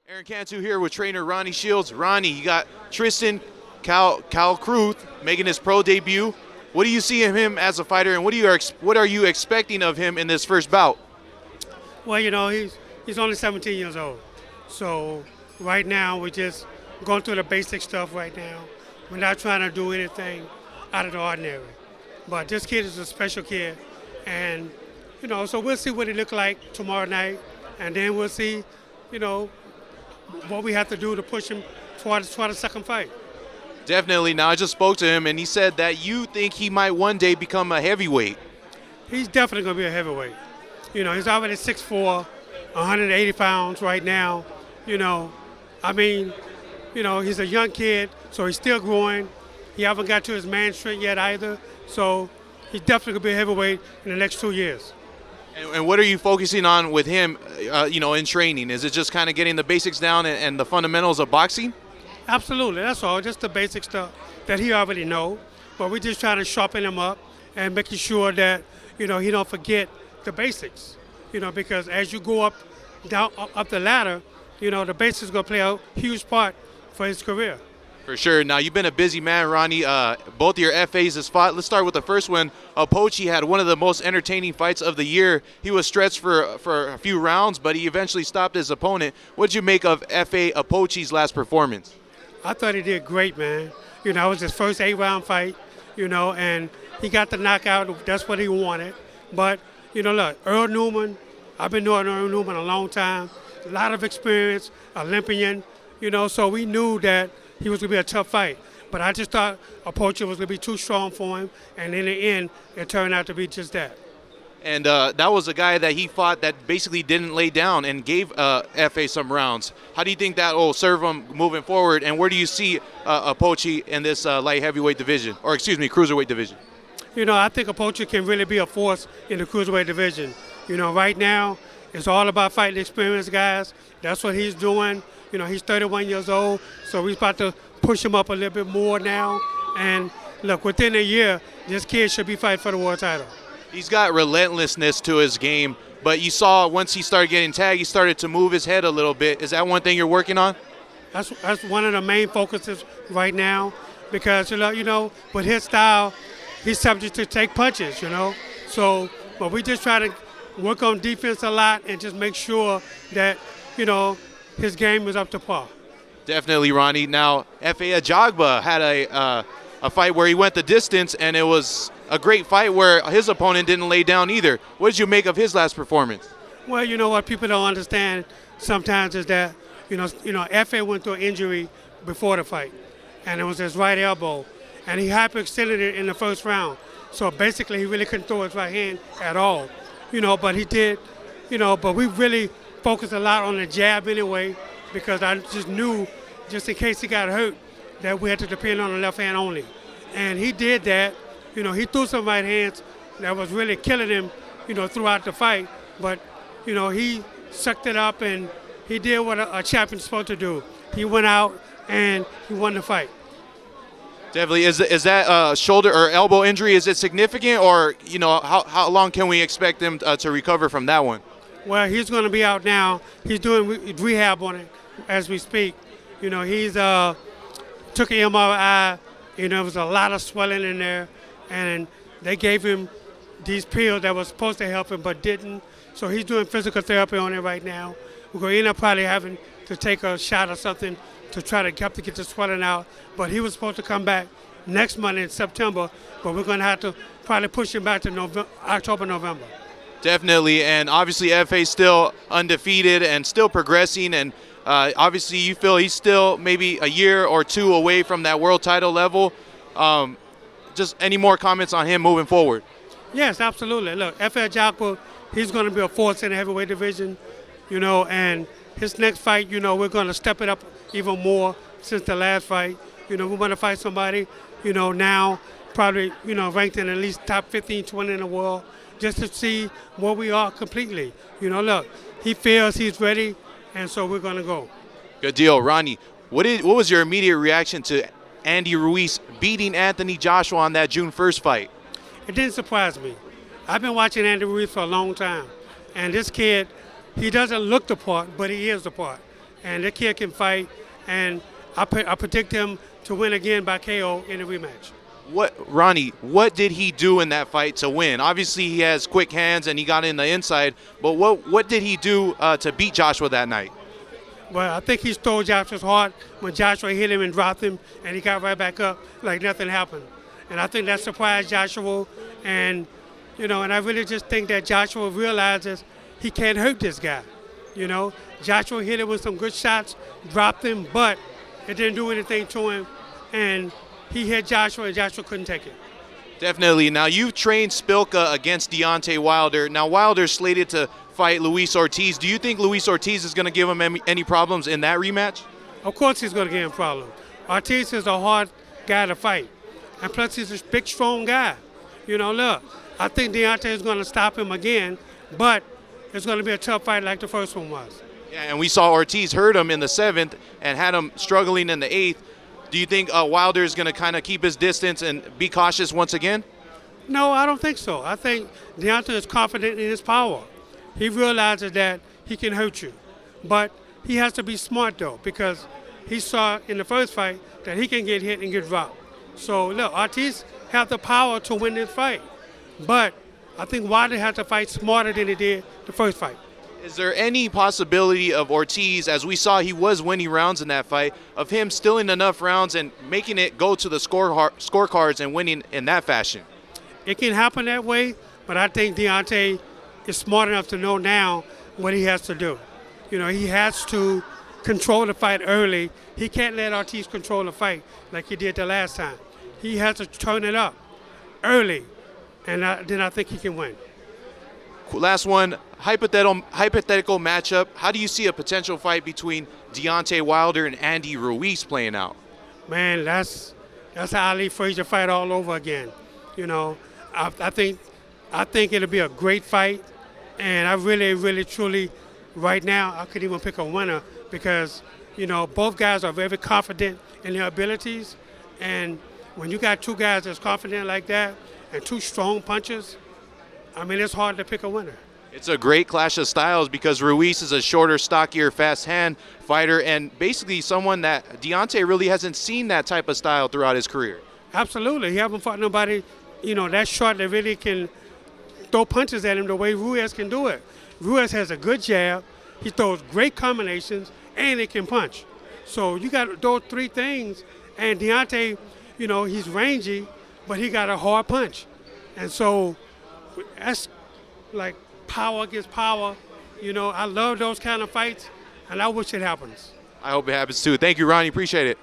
Aaron Cantu here with trainer Ronnie Shields. Ronnie, you got Tristan Kalkreuth making his pro debut. What do you see in him as a fighter, and what are you expecting of him in this first bout? Well, he's only 17 years old. So right now we're just going through the basic stuff right now. We're not trying to do anything out of the ordinary. But this kid is a special kid. And, so we'll see what he look like tomorrow night. And then we'll see, what we have to do to push him toward the second fight. Definitely. Now, I just spoke to him, and he said that you think he might one day become a heavyweight. He's definitely going to be a heavyweight. He's already 6'4", 180 pounds right now. He's a young kid, so he's still growing. He haven't got to his man strength yet either. So he's definitely going to be a heavyweight in the next 2 years. And what are you focusing on with him, in training? Is it just kind of getting the basics down and the fundamentals of boxing? Absolutely, that's all. Just the basic stuff that he already know. But we're just trying to sharpen him up and making sure that, he don't forget the basics. Because as you go up the ladder, the basics is going to play a huge part for his career. For sure. Now, you've been a busy man, Ronnie. Both of your FAs has fought. Let's start with the first one. Apache had one of the most entertaining fights of the year. He was stretched for a few rounds, but he eventually stopped his opponent. What did you make of FA Apache's last performance? I thought he did great, man. It was his first 8-round fight, and he got the knockout. That's what he wanted. But, look, Earl Newman, I've been knowing Earl Newman a long time. A lot of experience, Olympian, so we knew that he was going to be a tough fight. But I just thought Apache was going to be too strong for him, and in the end, it turned out to be just that. And that was a guy that he fought that basically didn't lay down and gave FA some rounds. How do you think that will serve him moving forward, and where do you see Apache in this light heavyweight division, or cruiserweight division? I think Apache can really be a force in the cruiserweight division. Right now, it's all about fighting experienced guys. That's what he's doing. He's 31 years old, so we're about to push him up a little bit more now. And look, within a year, this kid should be fighting for the world title. He's got relentlessness to his game, but you saw once he started getting tagged, he started to move his head a little bit. Is that one thing you're working on? That's one of the main focuses right now, because with his style, he's subject to take punches. So, but we just try to work on defense a lot and just make sure that his game is up to par. Definitely, Ronnie. Now, F.A. Ajagba had a fight where he went the distance, and it was a great fight where his opponent didn't lay down either. What did you make of his last performance? Well, what people don't understand sometimes is that, F.A. went through an injury before the fight, and it was his right elbow, and he hyperextended it in the first round. So basically, he really couldn't throw his right hand at all, but he did, but we really focused a lot on the jab anyway, because I just knew, just in case he got hurt, that we had to depend on the left hand only. And he did that. He threw some right hands that was really killing him, throughout the fight. But, he sucked it up and he did what a champion's supposed to do. He went out and he won the fight. Definitely. Is that shoulder or elbow injury, is it significant, or, how long can we expect him to recover from that one? Well, he's going to be out now. He's doing rehab on it as we speak. He's took an MRI. There was a lot of swelling in there, and they gave him these pills that were supposed to help him but didn't. So he's doing physical therapy on it right now. We're going to end up probably having to take a shot or something to try to get the swelling out. But he was supposed to come back next month in September, but we're going to have to probably push him back to October, November. Definitely, and obviously FA still undefeated and still progressing, and obviously you feel he's still maybe a year or two away from that world title level. Just any more comments on him moving forward? Yes, absolutely. Look, F.A. Ajagba, he's going to be a force in the heavyweight division, and his next fight, we're going to step it up even more since the last fight. We want to fight somebody, now probably, ranked in at least top 15, 20 in the world, just to see where we are completely. Look, he feels he's ready, and so we're going to go. Good deal. Ronnie, what was your immediate reaction to Andy Ruiz beating Anthony Joshua on that June 1st fight? It didn't surprise me. I've been watching Andy Ruiz for a long time, and this kid, he doesn't look the part, but he is the part. and the kid can fight, and I predict him to win again by KO in the rematch. Ronnie, what did he do in that fight to win? Obviously, he has quick hands and he got in the inside, but what did he do to beat Joshua that night? Well, I think he stole Joshua's heart when Joshua hit him and dropped him, and he got right back up like nothing happened. And I think that surprised Joshua, and and I really just think that Joshua realizes he can't hurt this guy. Joshua hit him with some good shots, dropped him, but it didn't do anything to him, and he hit Joshua, and Joshua couldn't take it. Definitely. Now, you've trained Spilka against Deontay Wilder. Now, Wilder's slated to fight Luis Ortiz. Do you think Luis Ortiz is going to give him any problems in that rematch? Of course he's going to give him problems. Ortiz is a hard guy to fight, and plus he's a big, strong guy. Look, I think Deontay is going to stop him again, but it's going to be a tough fight like the first one was. Yeah, and we saw Ortiz hurt him in the 7th and had him struggling in the 8th. Do you think Wilder is going to kind of keep his distance and be cautious once again? No, I don't think so. I think Deontay is confident in his power. He realizes that he can hurt you. But he has to be smart, though, because he saw in the first fight that he can get hit and get dropped. So, look, Ortiz has the power to win this fight. But I think Wilder has to fight smarter than he did the first fight. Is there any possibility of Ortiz, as we saw he was winning rounds in that fight, of him stealing enough rounds and making it go to the scorecards and winning in that fashion? It can happen that way, but I think Deontay is smart enough to know now what he has to do. He has to control the fight early. He can't let Ortiz control the fight like he did the last time. He has to turn it up early, and then I think he can win. Last one, hypothetical matchup. How do you see a potential fight between Deontay Wilder and Andy Ruiz playing out? Man, that's an Ali Frazier fight all over again. I think it'll be a great fight, and I really, really, truly, right now, I could even pick a winner because both guys are very confident in their abilities, and when you got two guys that's confident like that and two strong punchers, it's hard to pick a winner. It's a great clash of styles because Ruiz is a shorter, stockier, fast hand fighter and basically someone that Deontay really hasn't seen that type of style throughout his career. Absolutely. He hasn't fought nobody, that short that really can throw punches at him the way Ruiz can do it. Ruiz has a good jab, he throws great combinations, and he can punch. So you got those three things, and Deontay, he's rangy, but he got a hard punch. And so that's like power against power. I love those kind of fights, and I wish it happens. I hope it happens too. Thank you, Ronnie. Appreciate it.